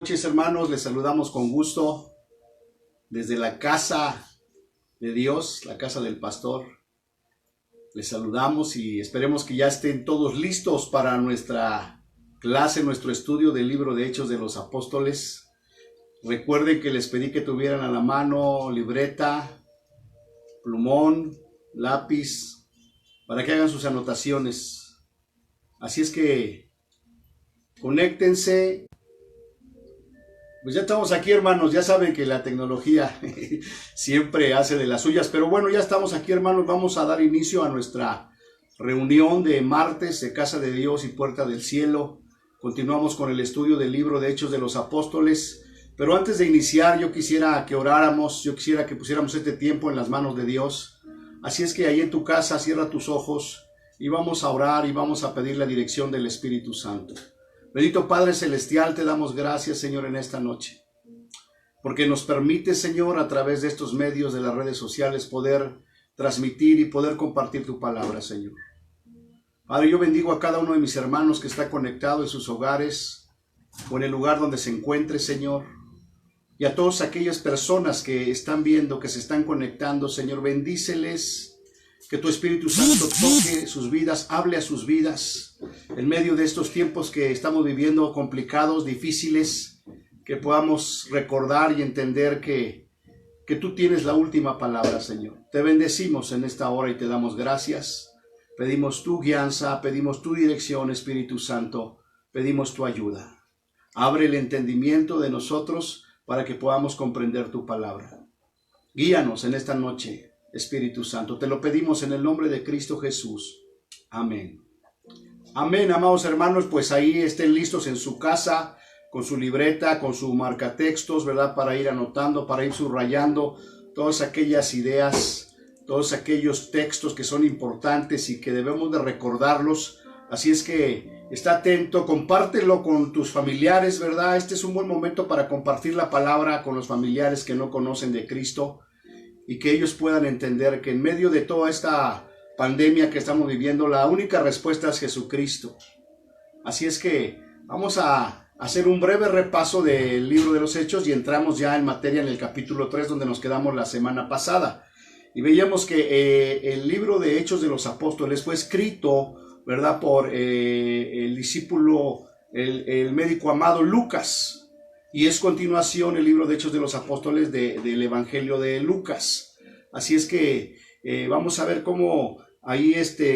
Noches, hermanos, les saludamos con gusto desde la casa de Dios, la casa del pastor. Les saludamos y esperemos que ya estén todos listos para nuestra clase, nuestro estudio del libro de Hechos de los Apóstoles. Recuerden que les pedí que tuvieran a la mano libreta, plumón, lápiz, para que hagan sus anotaciones. Así es que conéctense. Pues ya estamos aquí, hermanos, ya saben que la tecnología siempre hace de las suyas, pero bueno, ya estamos aquí, hermanos, vamos a dar inicio a nuestra reunión de martes de Casa de Dios y Puerta del Cielo. Continuamos con el estudio del libro de Hechos de los Apóstoles, pero antes de iniciar yo quisiera que oráramos, yo quisiera que pusiéramos este tiempo en las manos de Dios. Así es que ahí en tu casa cierra tus ojos y vamos a orar y vamos a pedir la dirección del Espíritu Santo. Bendito Padre Celestial, te damos gracias, Señor, en esta noche, porque nos permite, Señor, a través de estos medios de las redes sociales, poder transmitir y poder compartir tu palabra, Señor. Padre, yo bendigo a cada uno de mis hermanos que está conectado en sus hogares o en el lugar donde se encuentre, Señor, y a todas aquellas personas que están viendo, que se están conectando, Señor, bendíceles. Que tu Espíritu Santo toque sus vidas, hable a sus vidas, en medio de estos tiempos que estamos viviendo complicados, difíciles, que podamos recordar y entender que tú tienes la última palabra, Señor. Te bendecimos en esta hora y te damos gracias. Pedimos tu guianza, pedimos tu dirección, Espíritu Santo, pedimos tu ayuda. Abre el entendimiento de nosotros para que podamos comprender tu palabra. Guíanos en esta noche, Espíritu Santo, te lo pedimos en el nombre de Cristo Jesús. Amén. Amén, amados hermanos, pues ahí estén listos en su casa, con su libreta, con su marcatextos, ¿verdad? Para ir anotando, para ir subrayando todas aquellas ideas, todos aquellos textos que son importantes y que debemos de recordarlos. Así es que está atento, compártelo con tus familiares, ¿verdad? Este es un buen momento para compartir la palabra con los familiares que no conocen de Cristo, y que ellos puedan entender que en medio de toda esta pandemia que estamos viviendo, la única respuesta es Jesucristo. Así es que vamos a hacer un breve repaso del libro de los Hechos y entramos ya en materia en el capítulo 3, donde nos quedamos la semana pasada. Y veíamos que el libro de Hechos de los Apóstoles fue escrito, ¿verdad?, por el discípulo, el médico amado Lucas. Y es continuación el libro de Hechos de los Apóstoles del Evangelio de Lucas. Así es que vamos a ver cómo ahí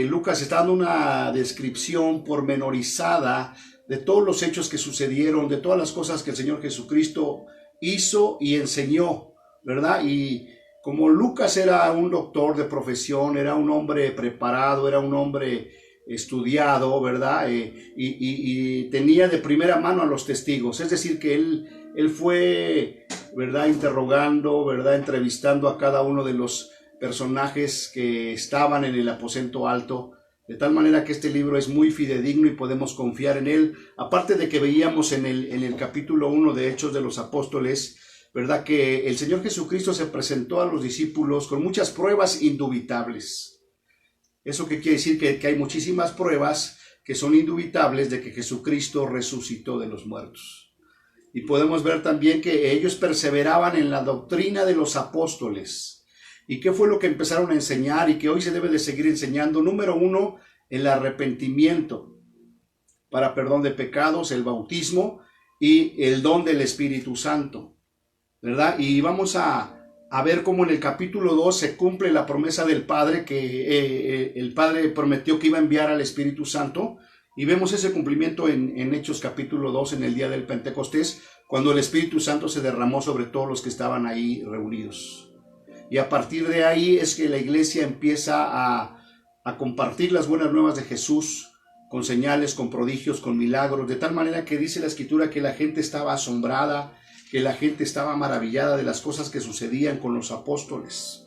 Lucas está dando una descripción pormenorizada de todos los hechos que sucedieron, de todas las cosas que el Señor Jesucristo hizo y enseñó, ¿verdad? Y como Lucas era un doctor de profesión, era un hombre preparado, era un hombre estudiado, ¿verdad? Y tenía de primera mano a los testigos, es decir, que él fue, ¿verdad?, interrogando, ¿verdad?, entrevistando a cada uno de los personajes que estaban en el aposento alto, de tal manera que este libro es muy fidedigno y podemos confiar en él. Aparte de que veíamos en el capítulo 1 de Hechos de los Apóstoles, ¿verdad?, que el Señor Jesucristo se presentó a los discípulos con muchas pruebas indubitables. ¿Eso qué quiere decir? Que hay muchísimas pruebas que son indubitables de que Jesucristo resucitó de los muertos. Y podemos ver también que ellos perseveraban en la doctrina de los apóstoles. ¿Y qué fue lo que empezaron a enseñar y que hoy se debe de seguir enseñando? Número 1, el arrepentimiento para perdón de pecados, el bautismo y el don del Espíritu Santo, ¿verdad? Y vamos a ver cómo en el capítulo 2 se cumple la promesa del Padre, que el Padre prometió que iba a enviar al Espíritu Santo, y vemos ese cumplimiento en Hechos capítulo 2, en el día del Pentecostés, cuando el Espíritu Santo se derramó sobre todos los que estaban ahí reunidos. Y a partir de ahí es que la iglesia empieza a compartir las buenas nuevas de Jesús, con señales, con prodigios, con milagros, de tal manera que dice la Escritura que la gente estaba asombrada, que la gente estaba maravillada de las cosas que sucedían con los apóstoles.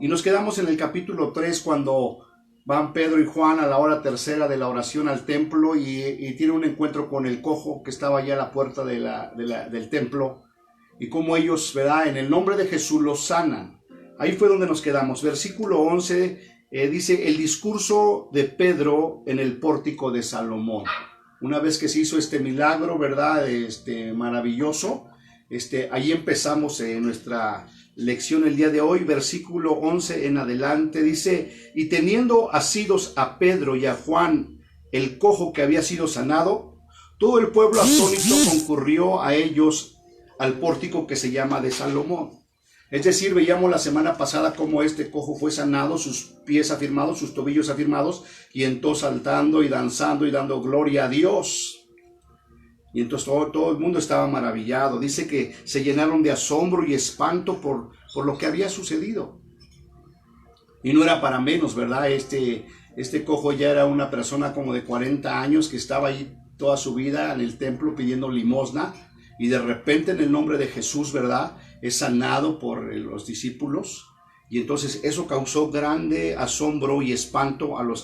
Y nos quedamos en el capítulo 3 cuando van Pedro y Juan a la hora tercera de la oración al templo y tienen un encuentro con el cojo que estaba allá a la puerta del templo, y cómo ellos, ¿verdad?, en el nombre de Jesús los sanan. Ahí fue donde nos quedamos. Versículo 11 dice el discurso de Pedro en el pórtico de Salomón. Una vez que se hizo este milagro, ¿verdad? Maravilloso, ahí empezamos nuestra lección el día de hoy, versículo 11 en adelante, dice, y teniendo asidos a Pedro y a Juan, el cojo que había sido sanado, todo el pueblo atónito concurrió a ellos al pórtico que se llama de Salomón. Es decir, veíamos la semana pasada cómo este cojo fue sanado, sus pies afirmados, sus tobillos afirmados, y entonces saltando y danzando y dando gloria a Dios. Y entonces todo el mundo estaba maravillado. Dice que se llenaron de asombro y espanto por lo que había sucedido. Y no era para menos, ¿verdad? Este cojo ya era una persona como de 40 años que estaba ahí toda su vida en el templo pidiendo limosna. Y de repente en el nombre de Jesús, ¿verdad?, es sanado por los discípulos. Y entonces eso causó grande asombro y espanto a lo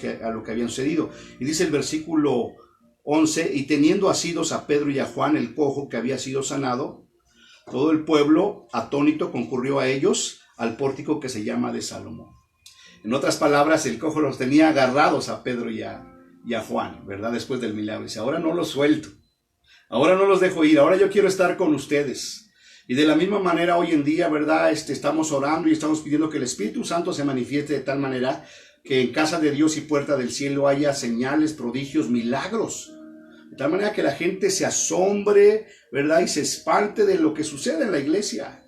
que habían sucedido. Y dice el versículo 11, y teniendo asidos a Pedro y a Juan, el cojo que había sido sanado, todo el pueblo atónito concurrió a ellos al pórtico que se llama de Salomón. En otras palabras, el cojo los tenía agarrados a Pedro y a Juan, ¿verdad?, después del milagro. Dice, ahora no los suelto. Ahora no los dejo ir, ahora yo quiero estar con ustedes. Y de la misma manera hoy en día, ¿verdad? Estamos orando y estamos pidiendo que el Espíritu Santo se manifieste de tal manera que en casa de Dios y puerta del cielo haya señales, prodigios, milagros. De tal manera que la gente se asombre, ¿verdad? Y se espante de lo que sucede en la iglesia.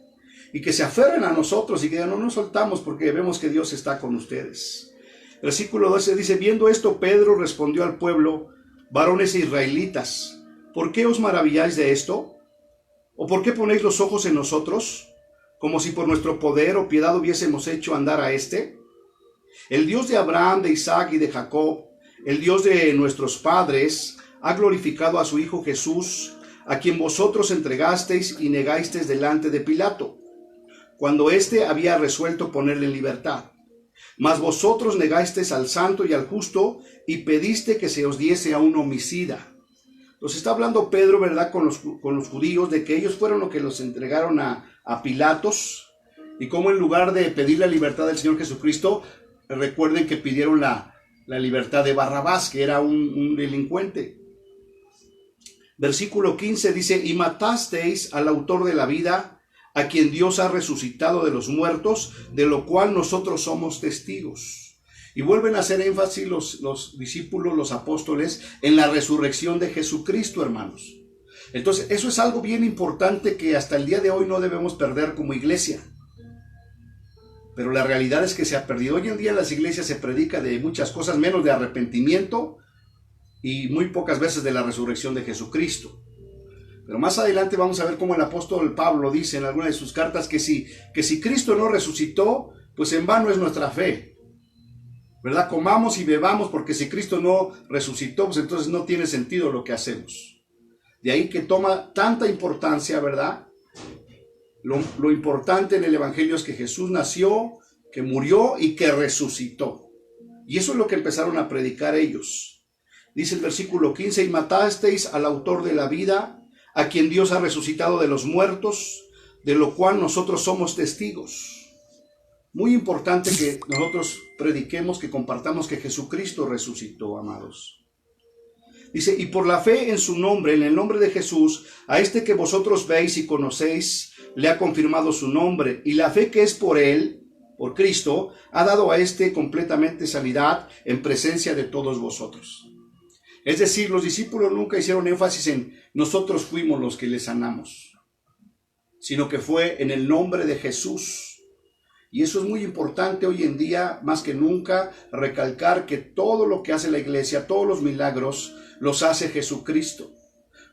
Y que se aferren a nosotros y que no nos soltamos porque vemos que Dios está con ustedes. Versículo 12 dice, viendo esto, Pedro respondió al pueblo, varones israelitas, ¿por qué os maravilláis de esto? ¿O por qué ponéis los ojos en nosotros, como si por nuestro poder o piedad hubiésemos hecho andar a este? El Dios de Abraham, de Isaac y de Jacob, el Dios de nuestros padres, ha glorificado a su Hijo Jesús, a quien vosotros entregasteis y negasteis delante de Pilato, cuando éste había resuelto ponerle en libertad. Mas vosotros negasteis al santo y al justo, y pediste que se os diese a un homicida. Entonces está hablando Pedro, ¿verdad?, con los judíos, de que ellos fueron los que los entregaron a Pilatos, y como en lugar de pedir la libertad del Señor Jesucristo, recuerden que pidieron la libertad de Barrabás, que era un delincuente. Versículo 15 dice, y matasteis al autor de la vida, a quien Dios ha resucitado de los muertos, de lo cual nosotros somos testigos. Y vuelven a hacer énfasis los discípulos, los apóstoles, en la resurrección de Jesucristo, hermanos. Entonces, eso es algo bien importante que hasta el día de hoy no debemos perder como iglesia. Pero la realidad es que se ha perdido. Hoy en día en las iglesias se predica de muchas cosas, menos de arrepentimiento y muy pocas veces de la resurrección de Jesucristo. Pero más adelante vamos a ver cómo el apóstol Pablo dice en alguna de sus cartas que si Cristo no resucitó, pues en vano es nuestra fe. ¿Verdad? Comamos y bebamos, porque si Cristo no resucitó, pues entonces no tiene sentido lo que hacemos. De ahí que toma tanta importancia, ¿verdad? Lo importante en el Evangelio es que Jesús nació, que murió y que resucitó. Y eso es lo que empezaron a predicar ellos. Dice el versículo 15, y matasteis al autor de la vida, a quien Dios ha resucitado de los muertos, de lo cual nosotros somos testigos. Muy importante que nosotros prediquemos, que compartamos que Jesucristo resucitó, amados. Dice, y por la fe en su nombre, en el nombre de Jesús, a este que vosotros veis y conocéis, le ha confirmado su nombre, y la fe que es por él, por Cristo, ha dado a este completamente sanidad en presencia de todos vosotros. Es decir, los discípulos nunca hicieron énfasis en nosotros fuimos los que le sanamos, sino que fue en el nombre de Jesús. Y eso es muy importante hoy en día, más que nunca, recalcar que todo lo que hace la iglesia, todos los milagros, los hace Jesucristo.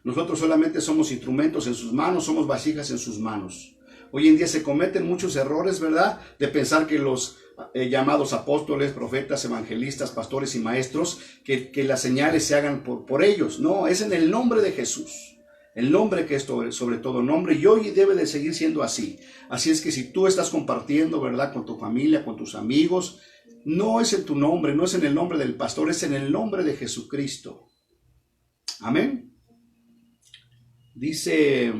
Nosotros solamente somos instrumentos en sus manos, somos vasijas en sus manos. Hoy en día se cometen muchos errores, ¿verdad?, de pensar que los llamados apóstoles, profetas, evangelistas, pastores y maestros, que las señales se hagan por ellos. No, es en el nombre de Jesús. El nombre que es sobre todo nombre, y hoy debe de seguir siendo así. Así es que si tú estás compartiendo, ¿verdad?, con tu familia, con tus amigos, no es en tu nombre, no es en el nombre del pastor, es en el nombre de Jesucristo. Amén. Dice,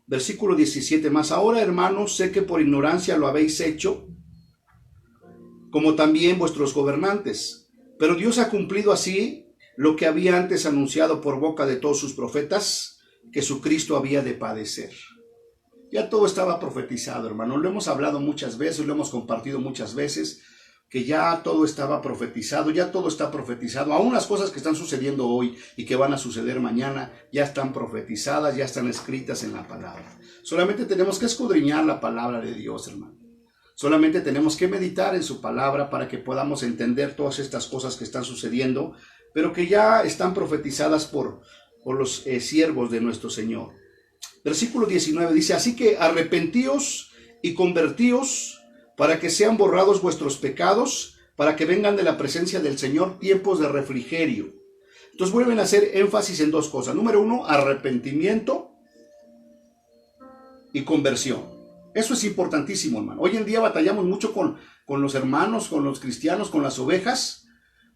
versículo 17, mas ahora, hermanos, sé que por ignorancia lo habéis hecho, como también vuestros gobernantes. Pero Dios ha cumplido así lo que había antes anunciado por boca de todos sus profetas, que su Cristo había de padecer. Ya todo estaba profetizado, hermano. Lo hemos hablado muchas veces, lo hemos compartido muchas veces, que ya todo estaba profetizado, ya todo está profetizado. Aún las cosas que están sucediendo hoy y que van a suceder mañana, ya están profetizadas, ya están escritas en la palabra. Solamente tenemos que escudriñar la palabra de Dios, hermano. Solamente tenemos que meditar en su palabra para que podamos entender todas estas cosas que están sucediendo, pero que ya están profetizadas por los siervos de nuestro Señor. Versículo 19 dice, así que arrepentíos y convertíos para que sean borrados vuestros pecados, para que vengan de la presencia del Señor tiempos de refrigerio. Entonces vuelven a hacer énfasis en dos cosas. Número uno, arrepentimiento y conversión. Eso es importantísimo, hermano. Hoy en día batallamos mucho con los hermanos, con los cristianos, con las ovejas,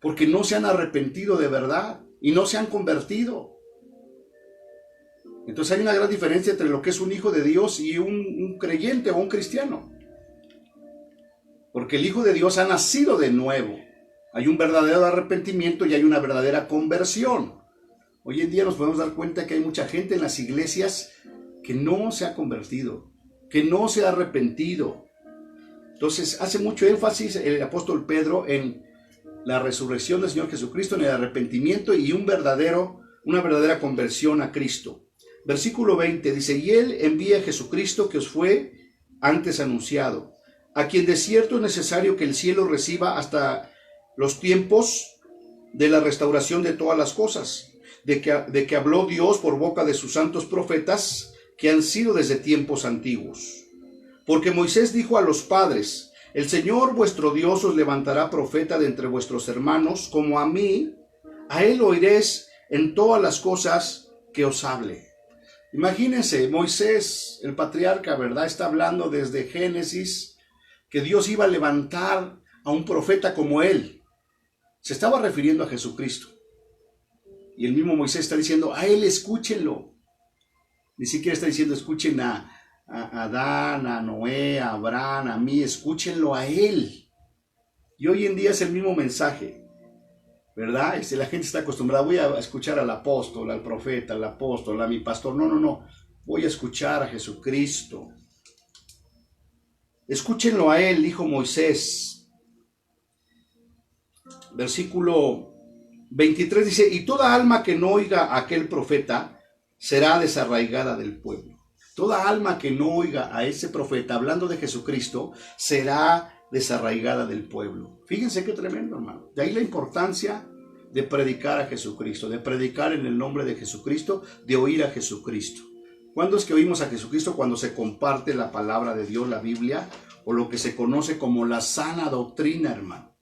porque no se han arrepentido de verdad y no se han convertido. Entonces hay una gran diferencia entre lo que es un hijo de Dios y un creyente o un cristiano. Porque el Hijo de Dios ha nacido de nuevo. Hay un verdadero arrepentimiento y hay una verdadera conversión. Hoy en día nos podemos dar cuenta que hay mucha gente en las iglesias que no se ha convertido, que no se ha arrepentido. Entonces hace mucho énfasis el apóstol Pedro en la resurrección del Señor Jesucristo, en el arrepentimiento y una verdadera conversión a Cristo. Versículo 20 dice, y Él envía a Jesucristo que os fue antes anunciado, a quien de cierto es necesario que el cielo reciba hasta los tiempos de la restauración de todas las cosas, de que habló Dios por boca de sus santos profetas, que han sido desde tiempos antiguos. Porque Moisés dijo a los padres, el Señor vuestro Dios os levantará profeta de entre vuestros hermanos, como a mí, a él oiréis en todas las cosas que os hable. Imagínense, Moisés, el patriarca, ¿verdad? Está hablando desde Génesis, que Dios iba a levantar a un profeta como él. Se estaba refiriendo a Jesucristo. Y el mismo Moisés está diciendo, a él escúchenlo. Ni siquiera está diciendo, escuchen a Adán, a Noé, a Abraham, a mí, escúchenlo a él. Y hoy en día es el mismo mensaje, ¿verdad? La gente está acostumbrada, voy a escuchar al apóstol, al profeta, al apóstol, a mi pastor. No. Voy a escuchar a Jesucristo. Escúchenlo a él, dijo Moisés. Versículo 23 dice, y toda alma que no oiga a aquel profeta será desarraigada del pueblo. Toda alma que no oiga a ese profeta hablando de Jesucristo será desarraigada del pueblo. Fíjense qué tremendo, hermano. De ahí la importancia de predicar a Jesucristo, de predicar en el nombre de Jesucristo, de oír a Jesucristo. ¿Cuándo es que oímos a Jesucristo? Cuando se comparte la palabra de Dios, la Biblia, o lo que se conoce como la sana doctrina, hermano.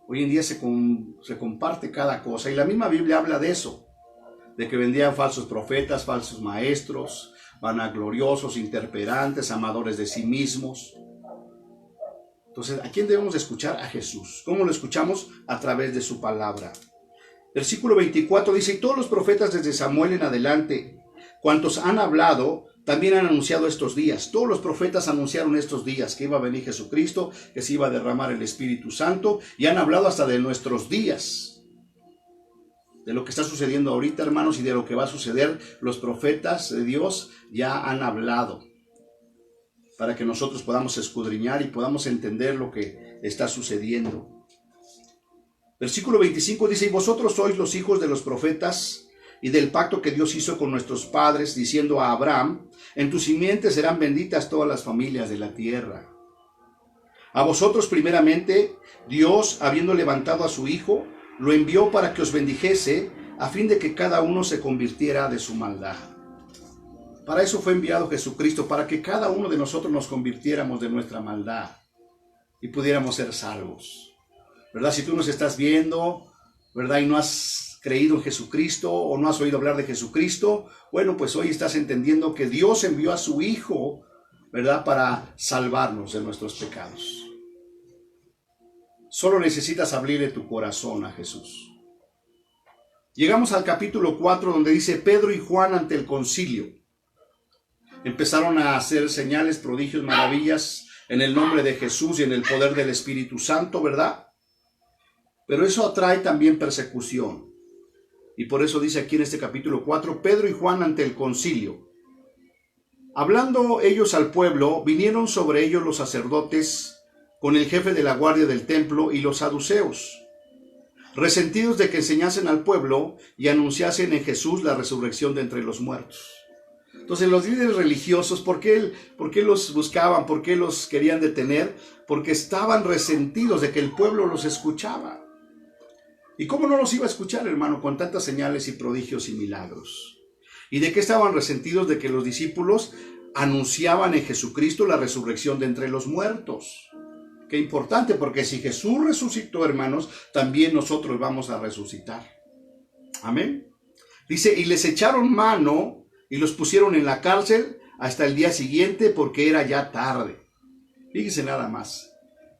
Hoy en día se comparte cada cosa, y la misma Biblia habla de eso, de que vendrían falsos profetas, falsos maestros, vanagloriosos, interperantes, amadores de sí mismos. Entonces, ¿a quién debemos escuchar? A Jesús. ¿Cómo lo escuchamos? A través de su palabra. Versículo 24 dice, y todos los profetas desde Samuel en adelante, cuantos han hablado, también han anunciado estos días. Todos los profetas anunciaron estos días, que iba a venir Jesucristo, que se iba a derramar el Espíritu Santo, y han hablado hasta de nuestros días. De lo que está sucediendo ahorita, hermanos, y de lo que va a suceder, los profetas de Dios ya han hablado, para que nosotros podamos escudriñar y podamos entender lo que está sucediendo. Versículo 25 dice, y vosotros sois los hijos de los profetas y del pacto que Dios hizo con nuestros padres, diciendo a Abraham, en tu simiente serán benditas todas las familias de la tierra. A vosotros primeramente, Dios, habiendo levantado a su Hijo, lo envió para que os bendijese, a fin de que cada uno se convirtiera de su maldad. Para eso fue enviado Jesucristo, para que cada uno de nosotros nos convirtiéramos de nuestra maldad y pudiéramos ser salvos. ¿Verdad? Si tú nos estás viendo, ¿verdad? Y no has creído en Jesucristo o no has oído hablar de Jesucristo, bueno, pues hoy estás entendiendo que Dios envió a su Hijo, ¿verdad? Para salvarnos de nuestros pecados. Solo necesitas abrirle tu corazón a Jesús. Llegamos al capítulo 4, donde dice, Pedro y Juan ante el concilio. Empezaron a hacer señales, prodigios, maravillas en el nombre de Jesús y en el poder del Espíritu Santo, ¿verdad? Pero eso atrae también persecución. Y por eso dice aquí en este capítulo 4, Pedro y Juan ante el concilio. Hablando ellos al pueblo, vinieron sobre ellos los sacerdotes con el jefe de la guardia del templo y los saduceos, resentidos de que enseñasen al pueblo y anunciasen en Jesús la resurrección de entre los muertos. Entonces los líderes religiosos, ¿por qué los buscaban? ¿Por qué los querían detener? Porque estaban resentidos de que el pueblo los escuchaba. ¿Y cómo no los iba a escuchar, hermano, con tantas señales y prodigios y milagros? ¿Y de qué estaban resentidos? De que los discípulos anunciaban en Jesucristo la resurrección de entre los muertos. Qué importante, porque si Jesús resucitó, hermanos, también nosotros vamos a resucitar. Amén. Dice, y les echaron mano y los pusieron en la cárcel hasta el día siguiente porque era ya tarde. Fíjese nada más.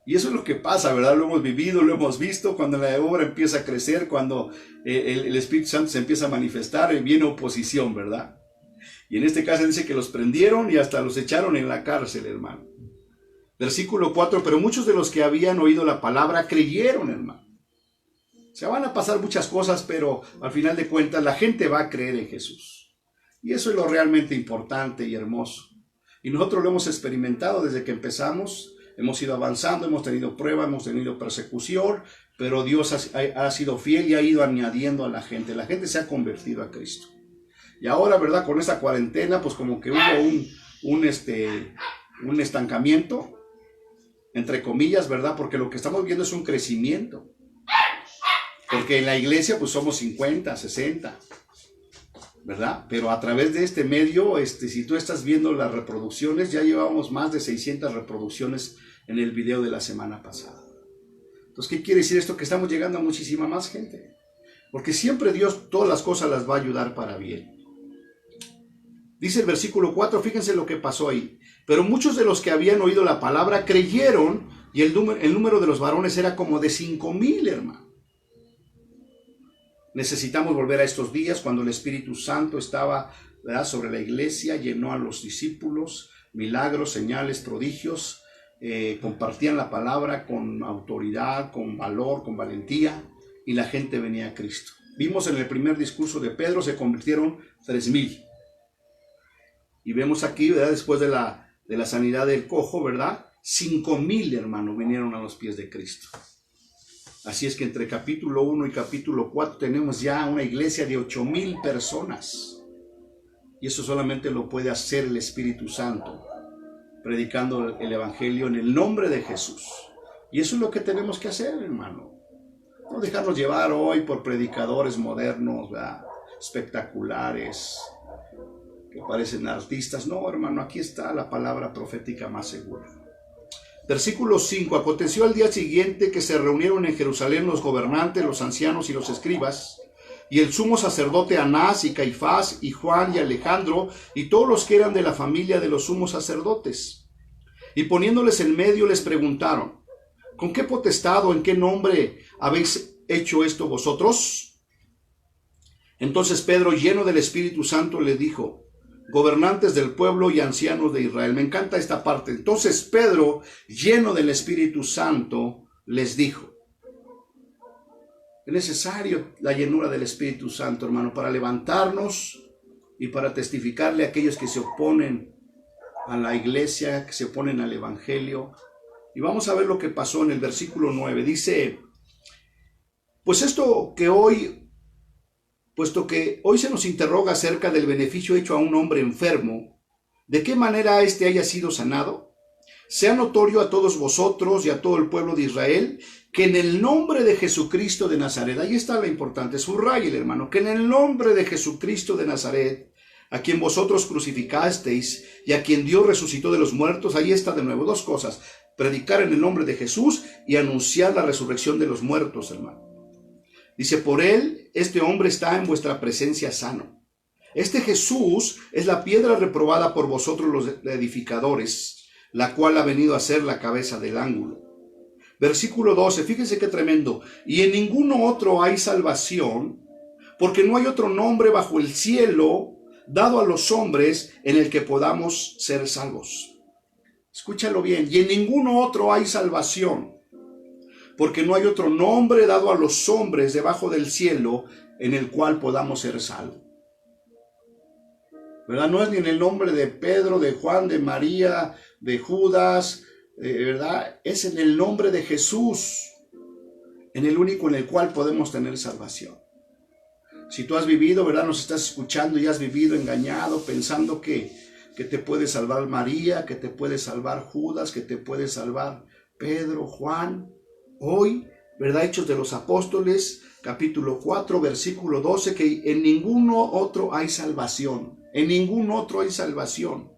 Y eso es lo que pasa, ¿verdad? Lo hemos vivido, lo hemos visto, cuando la obra empieza a crecer, cuando el Espíritu Santo se empieza a manifestar, viene oposición, ¿verdad? Y en este caso dice que los prendieron y hasta los echaron en la cárcel, hermano. Versículo 4, pero muchos de los que habían oído la palabra creyeron, hermano. O sea, van a pasar muchas cosas, pero al final de cuentas la gente va a creer en Jesús. Y eso es lo realmente importante y hermoso. Y nosotros lo hemos experimentado desde que empezamos. Hemos ido avanzando, hemos tenido prueba, hemos tenido persecución, pero Dios ha sido fiel y ha ido añadiendo a la gente. La gente se ha convertido a Cristo. Y ahora, ¿verdad? Con esta cuarentena, pues como que hubo un estancamiento, entre comillas, ¿verdad? Porque lo que estamos viendo es un crecimiento. Porque en la iglesia, pues somos 50, 60, ¿verdad? Pero a través de este medio, si tú estás viendo las reproducciones, ya llevamos más de 600 reproducciones en el video de la semana pasada. Entonces, ¿qué quiere decir esto? Que estamos llegando a muchísima más gente. Porque siempre Dios todas las cosas las va a ayudar para bien. Dice el versículo 4, fíjense lo que pasó ahí. Pero muchos de los que habían oído la palabra creyeron, y el número de los varones era como de 5,000, hermano. Necesitamos volver a estos días cuando el Espíritu Santo estaba, ¿verdad?, sobre la iglesia, llenó a los discípulos, milagros, señales, prodigios, compartían la palabra con autoridad, con valor, con valentía, y la gente venía a Cristo. Vimos en el primer discurso de Pedro, se convirtieron 3,000. Y vemos aquí, ¿verdad?, después de la sanidad del cojo, ¿verdad?, 5,000, hermano, vinieron a los pies de Cristo. Así es que entre capítulo 1 y capítulo 4 tenemos ya una iglesia de 8,000 personas. Y eso solamente lo puede hacer el Espíritu Santo, predicando el Evangelio en el nombre de Jesús. Y eso es lo que tenemos que hacer, hermano. No dejarnos llevar hoy por predicadores modernos, ¿verdad?, espectaculares, que parecen artistas. No, hermano, aquí está la palabra profética más segura. Versículo 5, aconteció al día siguiente que se reunieron en Jerusalén los gobernantes, los ancianos y los escribas, y el sumo sacerdote Anás y Caifás y Juan y Alejandro y todos los que eran de la familia de los sumos sacerdotes. Y poniéndoles en medio les preguntaron, ¿con qué potestad o en qué nombre habéis hecho esto vosotros? Entonces Pedro, lleno del Espíritu Santo, le dijo, gobernantes del pueblo y ancianos de Israel. Me encanta esta parte. Entonces Pedro, lleno del Espíritu Santo, les dijo. Es necesario la llenura del Espíritu Santo, hermano, para levantarnos y para testificarle a aquellos que se oponen a la iglesia, que se oponen al Evangelio. Y vamos a ver lo que pasó en el versículo 9. Dice, puesto que hoy se nos interroga acerca del beneficio hecho a un hombre enfermo, ¿de qué manera éste haya sido sanado? Sea notorio a todos vosotros y a todo el pueblo de Israel que en el nombre de Jesucristo de Nazaret, ahí está la importante, subraya, hermano, que en el nombre de Jesucristo de Nazaret, a quien vosotros crucificasteis y a quien Dios resucitó de los muertos, ahí está de nuevo, dos cosas, predicar en el nombre de Jesús y anunciar la resurrección de los muertos, hermano. Dice, por él, este hombre está en vuestra presencia sano. Este Jesús es la piedra reprobada por vosotros los edificadores, la cual ha venido a ser la cabeza del ángulo. Versículo 12, fíjense qué tremendo. Y en ninguno otro hay salvación, porque no hay otro nombre bajo el cielo dado a los hombres en el que podamos ser salvos. Escúchalo bien. Y en ninguno otro hay salvación, porque no hay otro nombre dado a los hombres debajo del cielo en el cual podamos ser salvos. ¿Verdad? No es ni en el nombre de Pedro, de Juan, de María, de Judas, ¿verdad? Es en el nombre de Jesús, en el único en el cual podemos tener salvación. Si tú has vivido, ¿verdad? Nos estás escuchando y has vivido engañado, pensando que te puede salvar María, que te puede salvar Judas, que te puede salvar Pedro, Juan. Hoy, ¿verdad? Hechos de los Apóstoles, capítulo 4, versículo 12, que en ninguno otro hay salvación. En ningún otro hay salvación.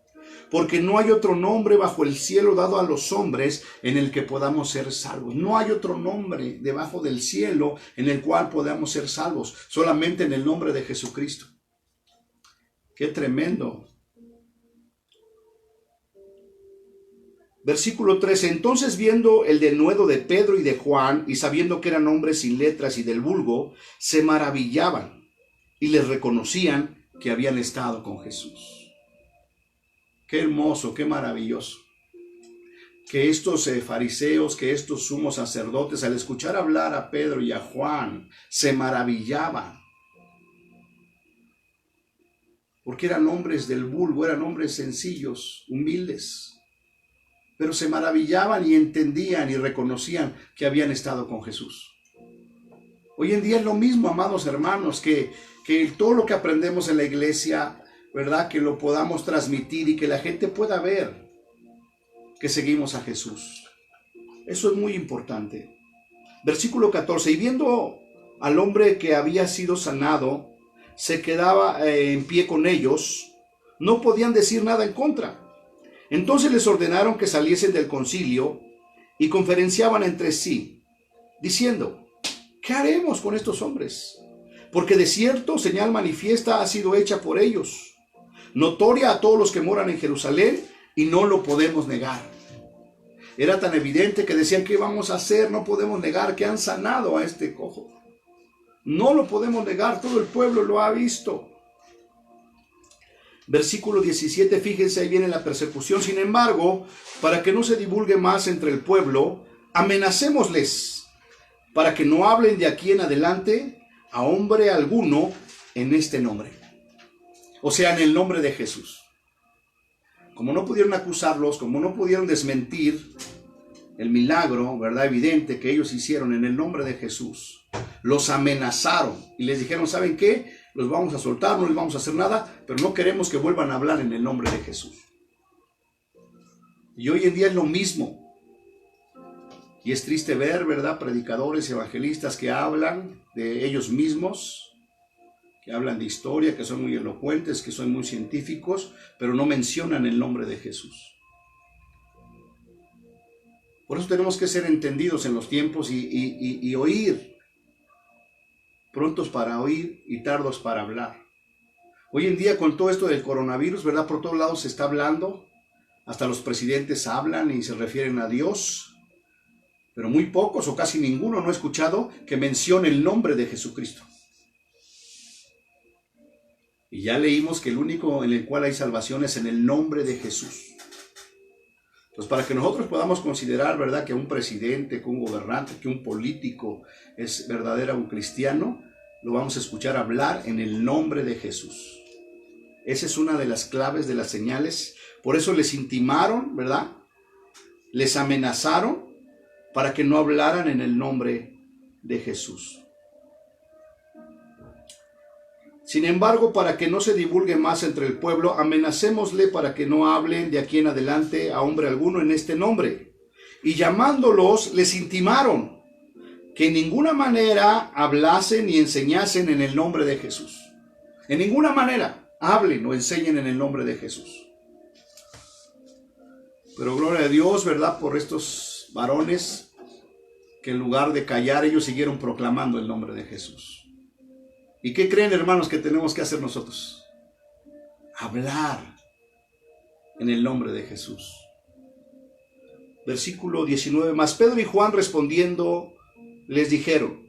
Porque no hay otro nombre bajo el cielo dado a los hombres en el que podamos ser salvos. No hay otro nombre debajo del cielo en el cual podamos ser salvos. Solamente en el nombre de Jesucristo. ¡Qué tremendo! Versículo 13. Entonces, viendo el denuedo de Pedro y de Juan, y sabiendo que eran hombres sin letras y del vulgo, se maravillaban y les reconocían que habían estado con Jesús. Qué hermoso, qué maravilloso. Que estos fariseos, que estos sumos sacerdotes, al escuchar hablar a Pedro y a Juan, se maravillaban. Porque eran hombres del vulgo, eran hombres sencillos, humildes. Pero se maravillaban y entendían y reconocían que habían estado con Jesús. Hoy en día es lo mismo, amados hermanos, que todo lo que aprendemos en la iglesia, ¿verdad? Que lo podamos transmitir y que la gente pueda ver que seguimos a Jesús. Eso es muy importante. Versículo 14. Y viendo al hombre que había sido sanado, se quedaba en pie con ellos, no podían decir nada en contra. Entonces les ordenaron que saliesen del concilio y conferenciaban entre sí, diciendo: ¿qué haremos con estos hombres? Porque de cierto señal manifiesta ha sido hecha por ellos, notoria a todos los que moran en Jerusalén, y no lo podemos negar. Era tan evidente que decían: ¿qué vamos a hacer? No podemos negar que han sanado a este cojo. No lo podemos negar, todo el pueblo lo ha visto. Versículo 17, fíjense, ahí viene la persecución. Sin embargo, para que no se divulgue más entre el pueblo, amenacémosles, para que no hablen de aquí en adelante a hombre alguno en este nombre. O sea, en el nombre de Jesús. Como no pudieron acusarlos, como no pudieron desmentir el milagro, ¿verdad? Evidente que ellos hicieron en el nombre de Jesús, los amenazaron y les dijeron: ¿saben qué? Los vamos a soltar, no les vamos a hacer nada, pero no queremos que vuelvan a hablar en el nombre de Jesús. Y hoy en día es lo mismo. Y es triste ver, ¿verdad? Predicadores, evangelistas que hablan de ellos mismos, que hablan de historia, que son muy elocuentes, que son muy científicos, pero no mencionan el nombre de Jesús. Por eso tenemos que ser entendidos en los tiempos y oír. Prontos para oír y tardos para hablar. Hoy en día, con todo esto del coronavirus, ¿verdad? Por todos lados se está hablando. Hasta los presidentes hablan y se refieren a Dios. Pero muy pocos o casi ninguno no he escuchado que mencione el nombre de Jesucristo. Y ya leímos que el único en el cual hay salvación es en el nombre de Jesús. Pues para que nosotros podamos considerar, ¿verdad?, que un presidente, que un gobernante, que un político es verdadero un cristiano, lo vamos a escuchar hablar en el nombre de Jesús. Esa es una de las claves de las señales. Por eso les intimaron, ¿verdad? Les amenazaron para que no hablaran en el nombre de Jesús. Sin embargo, para que no se divulgue más entre el pueblo, amenacémosle para que no hablen de aquí en adelante a hombre alguno en este nombre. Y llamándolos, les intimaron que en ninguna manera hablasen ni enseñasen en el nombre de Jesús. En ninguna manera hablen o enseñen en el nombre de Jesús. Pero gloria a Dios, ¿verdad?, por estos varones que en lugar de callar, ellos siguieron proclamando el nombre de Jesús. ¿Y qué creen, hermanos, que tenemos que hacer nosotros? Hablar en el nombre de Jesús. Versículo 19. Mas Pedro y Juan respondiendo les dijeron: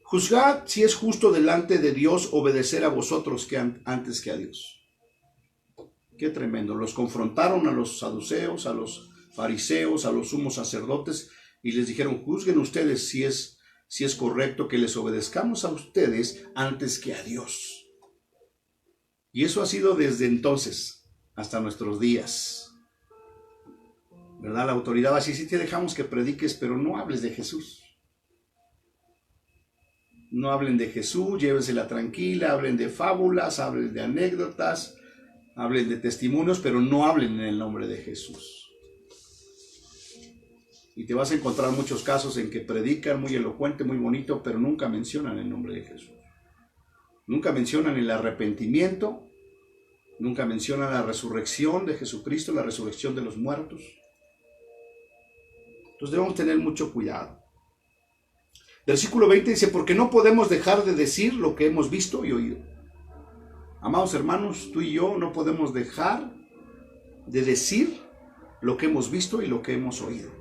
juzgad si es justo delante de Dios obedecer a vosotros antes que a Dios. Qué tremendo. Los confrontaron a los saduceos, a los fariseos, a los sumos sacerdotes, y les dijeron, juzguen ustedes si es correcto que les obedezcamos a ustedes antes que a Dios. Y eso ha sido desde entonces hasta nuestros días, ¿verdad? La autoridad así, sí te dejamos que prediques, pero no hables de Jesús. No hablen de Jesús, llévensela tranquila, hablen de fábulas, hablen de anécdotas, hablen de testimonios, pero no hablen en el nombre de Jesús. Y te vas a encontrar muchos casos en que predican muy elocuente, muy bonito, pero nunca mencionan el nombre de Jesús. Nunca mencionan el arrepentimiento, nunca mencionan la resurrección de Jesucristo, la resurrección de los muertos. Entonces debemos tener mucho cuidado. Versículo 20 dice, porque no podemos dejar de decir lo que hemos visto y oído. Amados hermanos, tú y yo no podemos dejar de decir lo que hemos visto y lo que hemos oído.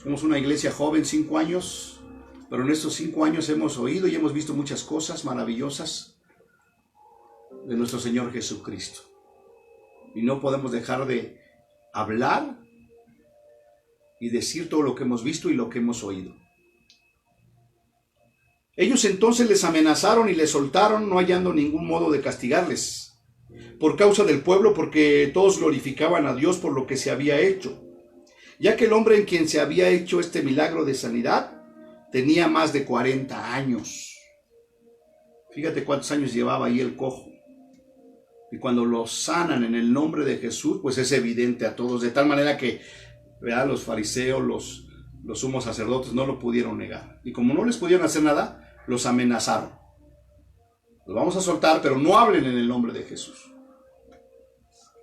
Somos una iglesia joven, 5 años, pero en estos 5 años hemos oído y hemos visto muchas cosas maravillosas de nuestro Señor Jesucristo. Y no podemos dejar de hablar y decir todo lo que hemos visto y lo que hemos oído. Ellos entonces les amenazaron y les soltaron, no hallando ningún modo de castigarles, por causa del pueblo, porque todos glorificaban a Dios por lo que se había hecho, ya que el hombre en quien se había hecho este milagro de sanidad tenía más de 40 años. Fíjate cuántos años llevaba ahí el cojo. Y cuando lo sanan en el nombre de Jesús, pues es evidente a todos, de tal manera que, ¿verdad?, los fariseos, los sumos sacerdotes no lo pudieron negar. Y como no les pudieron hacer nada, los amenazaron. Los vamos a soltar, pero no hablen en el nombre de Jesús.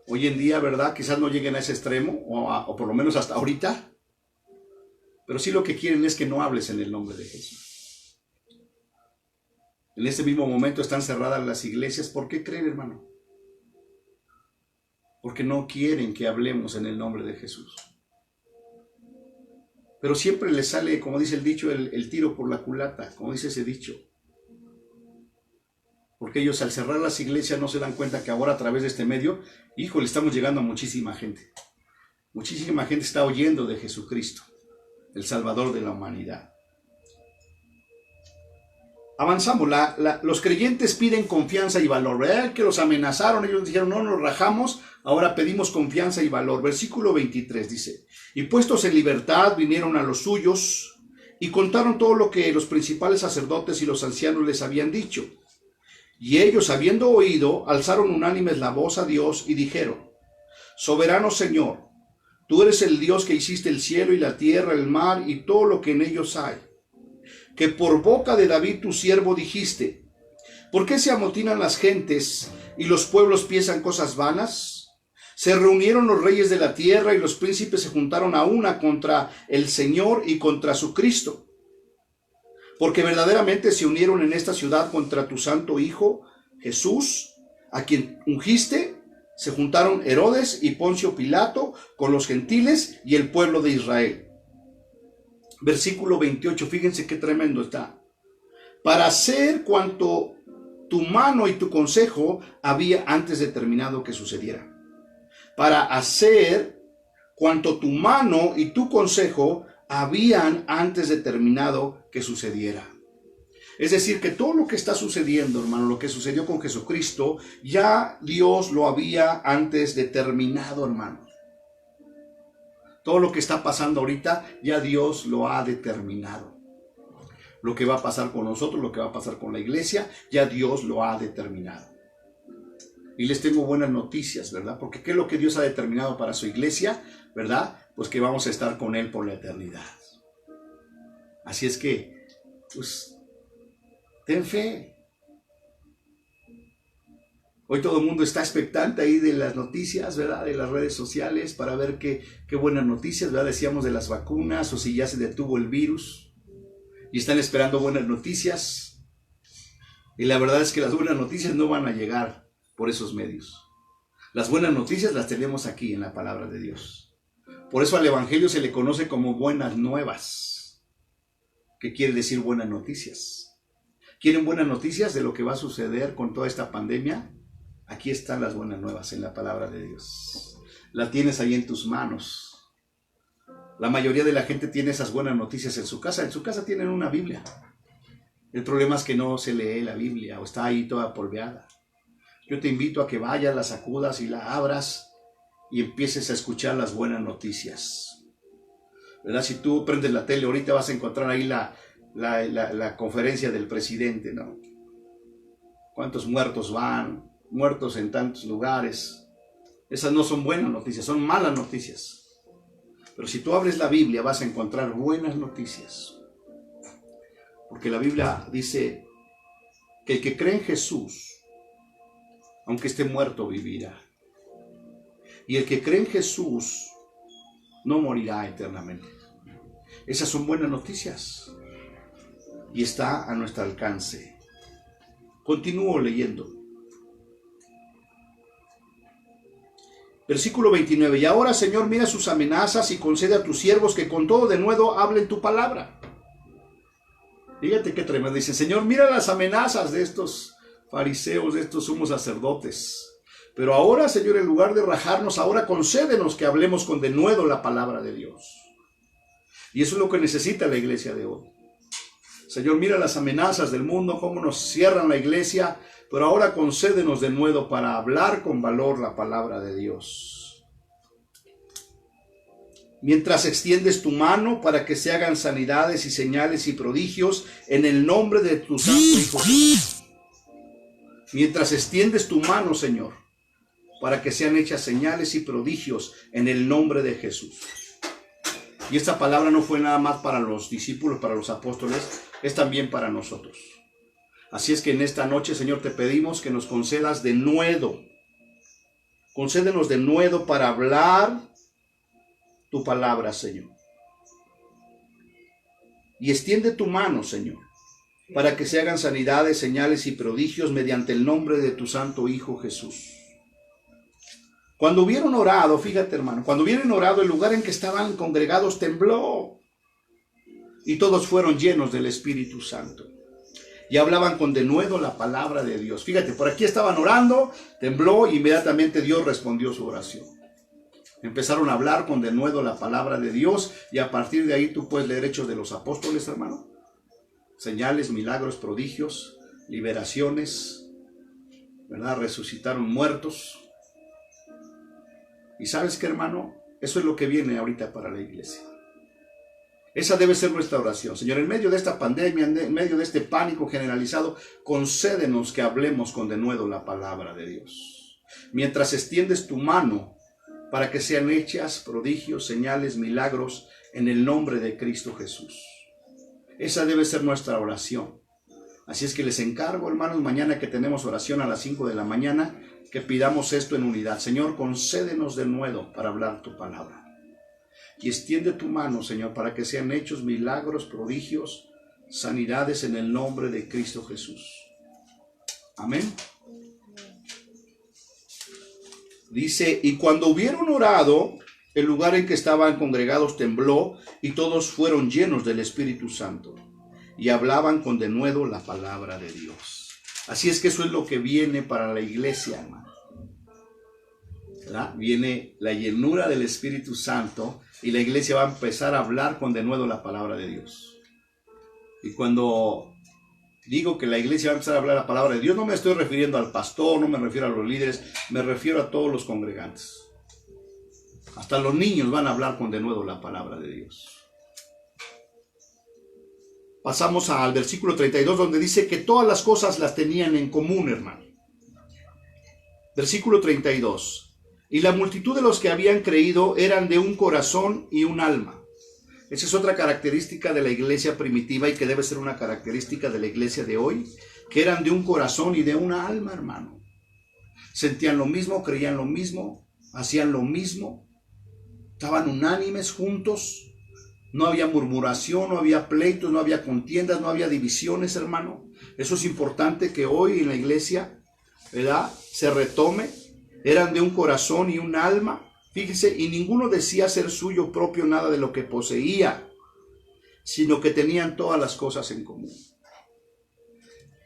Hoy en día, ¿verdad?, quizás no lleguen a ese extremo, o por lo menos hasta ahorita, pero sí lo que quieren es que no hables en el nombre de Jesús. En este mismo momento están cerradas las iglesias. ¿Por qué creen, hermano? Porque no quieren que hablemos en el nombre de Jesús. Pero siempre les sale, como dice el dicho, el tiro por la culata, como dice ese dicho. Porque ellos al cerrar las iglesias no se dan cuenta que ahora a través de este medio, híjole, estamos llegando a muchísima gente. Muchísima gente está oyendo de Jesucristo, el Salvador de la humanidad. Avanzamos, los creyentes piden confianza y valor. ¿Verdad que los amenazaron? Ellos dijeron, no nos rajamos, ahora pedimos confianza y valor. Versículo 23 dice, y puestos en libertad vinieron a los suyos y contaron todo lo que los principales sacerdotes y los ancianos les habían dicho. Y ellos, habiendo oído, alzaron unánimes la voz a Dios y dijeron, soberano Señor, tú eres el Dios que hiciste el cielo y la tierra, el mar y todo lo que en ellos hay, que por boca de David tu siervo dijiste, ¿por qué se amotinan las gentes y los pueblos piensan cosas vanas? Se reunieron los reyes de la tierra y los príncipes se juntaron a una contra el Señor y contra su Cristo. Porque verdaderamente se unieron en esta ciudad contra tu santo Hijo, Jesús, a quien ungiste. Se juntaron Herodes y Poncio Pilato con los gentiles y el pueblo de Israel. Versículo 28, fíjense qué tremendo está. Para hacer cuanto tu mano y tu consejo había antes determinado que sucediera. Para hacer cuanto tu mano y tu consejo habían antes determinado que sucediera. Es decir, que todo lo que está sucediendo, hermano, lo que sucedió con Jesucristo, ya Dios lo había antes determinado, hermano. Todo lo que está pasando ahorita, ya Dios lo ha determinado. Lo que va a pasar con nosotros, lo que va a pasar con la iglesia, ya Dios lo ha determinado. Y les tengo buenas noticias, ¿verdad? Porque ¿qué es lo que Dios ha determinado para su iglesia? ¿Verdad? Pues que vamos a estar con Él por la eternidad. Así es que, pues, ten fe. Hoy todo el mundo está expectante ahí de las noticias, ¿verdad? De las redes sociales para ver qué buenas noticias, ¿verdad? Decíamos de las vacunas o si ya se detuvo el virus. Y están esperando buenas noticias. Y la verdad es que las buenas noticias no van a llegar por esos medios. Las buenas noticias las tenemos aquí en la palabra de Dios. Por eso al Evangelio se le conoce como buenas nuevas. ¿Qué quiere decir buenas noticias? ¿Quieren buenas noticias de lo que va a suceder con toda esta pandemia? Aquí están las buenas nuevas en la palabra de Dios. La tienes ahí en tus manos. La mayoría de la gente tiene esas buenas noticias en su casa. En su casa tienen una Biblia. El problema es que no se lee la Biblia o está ahí toda polveada. Yo te invito a que vayas, la sacudas y la abras y empieces a escuchar las buenas noticias. ¿Verdad? Si tú prendes la tele, ahorita vas a encontrar ahí la conferencia del presidente, ¿no? ¿Cuántos muertos van? Muertos en tantos lugares. Esas no son buenas noticias, son malas noticias. Pero si tú abres la Biblia vas a encontrar buenas noticias. Porque la Biblia dice que el que cree en Jesús, aunque esté muerto, vivirá. Y el que cree en Jesús no morirá eternamente. Esas son buenas noticias. Y está a nuestro alcance. Continúo leyendo. Versículo 29. Y ahora, Señor, mira sus amenazas y concede a tus siervos que con todo denuedo hablen tu palabra. Fíjate qué tremendo. Dice, Señor, mira las amenazas de estos fariseos, de estos sumos sacerdotes. Pero ahora, Señor, en lugar de rajarnos, ahora concédenos que hablemos con denuedo la palabra de Dios. Y eso es lo que necesita la iglesia de hoy. Señor, mira las amenazas del mundo, cómo nos cierran la iglesia, pero ahora concédenos denuedo para hablar con valor la palabra de Dios. Mientras extiendes tu mano para que se hagan sanidades y señales y prodigios en el nombre de tu santo Hijo Jesús. Mientras extiendes tu mano, Señor, para que sean hechas señales y prodigios en el nombre de Jesús. Y esta palabra no fue nada más para los discípulos, para los apóstoles, es también para nosotros. Así es que en esta noche, Señor, te pedimos que nos concedas denuedo. Concédenos denuedo para hablar tu palabra, Señor. Y extiende tu mano, Señor, para que se hagan sanidades, señales y prodigios mediante el nombre de tu santo Hijo Jesús. Cuando hubieron orado, fíjate, hermano, cuando hubieron orado, el lugar en que estaban congregados tembló y todos fueron llenos del Espíritu Santo y hablaban con denuedo la palabra de Dios. Fíjate, por aquí estaban orando, tembló y inmediatamente Dios respondió su oración. Empezaron a hablar con denuedo la palabra de Dios y a partir de ahí tú puedes leer Hechos de los Apóstoles, hermano. Señales, milagros, prodigios, liberaciones, ¿verdad? Resucitaron muertos. Y ¿sabes qué, hermano? Eso es lo que viene ahorita para la iglesia. Esa debe ser nuestra oración. Señor, en medio de esta pandemia, en medio de este pánico generalizado, concédenos que hablemos con denuedo la palabra de Dios. Mientras extiendes tu mano para que sean hechas prodigios, señales, milagros en el nombre de Cristo Jesús. Esa debe ser nuestra oración. Así es que les encargo, hermanos, mañana que tenemos oración a las 5 de la mañana, que pidamos esto en unidad. Señor, concédenos denuedo para hablar tu palabra. Y extiende tu mano, Señor, para que sean hechos milagros, prodigios, sanidades en el nombre de Cristo Jesús. Amén. Dice, y cuando hubieron orado, el lugar en que estaban congregados tembló y todos fueron llenos del Espíritu Santo y hablaban con denuedo la palabra de Dios. Así es que eso es lo que viene para la iglesia, hermano. ¿Verdad? Viene la llenura del Espíritu Santo y la iglesia va a empezar a hablar con denuedo la palabra de Dios. Y cuando digo que la iglesia va a empezar a hablar la palabra de Dios, no me estoy refiriendo al pastor, no me refiero a los líderes, me refiero a todos los congregantes. Hasta los niños van a hablar con denuedo la palabra de Dios. Pasamos al versículo 32, donde dice que todas las cosas las tenían en común, hermano. Versículo 32. Y la multitud de los que habían creído eran de un corazón y un alma. Esa es otra característica de la iglesia primitiva y que debe ser una característica de la iglesia de hoy, que eran de un corazón y de una alma, hermano. Sentían lo mismo, creían lo mismo, hacían lo mismo, estaban unánimes juntos. No había murmuración, no había pleitos, no había contiendas, no había divisiones, hermano. Eso es importante que hoy en la iglesia, ¿verdad?, se retome. Eran de un corazón y un alma. Fíjese, y ninguno decía ser suyo propio nada de lo que poseía, sino que tenían todas las cosas en común.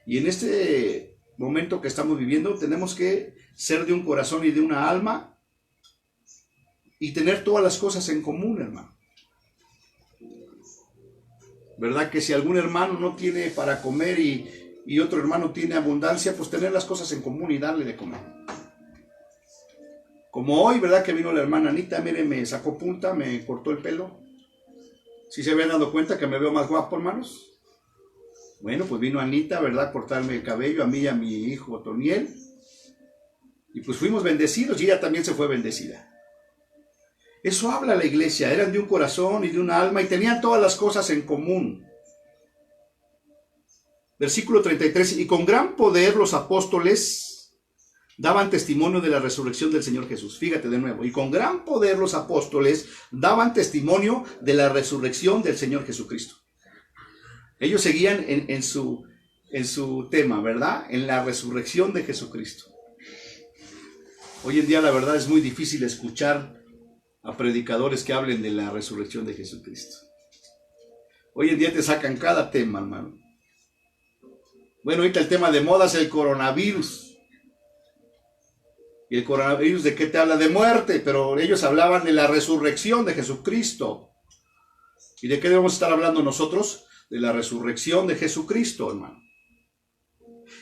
Y en este momento que estamos viviendo, tenemos que ser de un corazón y de una alma y tener todas las cosas en común, hermano. ¿verdad? Que si algún hermano no tiene para comer y otro hermano tiene abundancia, pues tener las cosas en común y darle de comer. Como hoy, ¿verdad? Que vino la hermana Anita, mire, me sacó punta, me cortó el pelo. ¿Sí se habían dado cuenta que me veo más guapo, hermanos? Bueno, pues vino Anita, ¿verdad? A cortarme el cabello a mí y a mi hijo Toniel. Y pues fuimos bendecidos y ella también se fue bendecida. Eso habla la iglesia, eran de un corazón y de un alma y tenían todas las cosas en común. Versículo 33, y con gran poder los apóstoles daban testimonio de la resurrección del Señor Jesús. Fíjate de nuevo, y con gran poder los apóstoles daban testimonio de la resurrección del Señor Jesucristo. Ellos seguían en su tema, ¿verdad? En la resurrección de Jesucristo. Hoy en día la verdad es muy difícil escuchar a predicadores que hablen de la resurrección de Jesucristo. Hoy en día te sacan cada tema, hermano. Bueno, ahorita el tema de moda es el coronavirus. ¿Y el coronavirus de qué te habla? De muerte, pero ellos hablaban de la resurrección de Jesucristo. ¿Y de qué debemos estar hablando nosotros? De la resurrección de Jesucristo, hermano.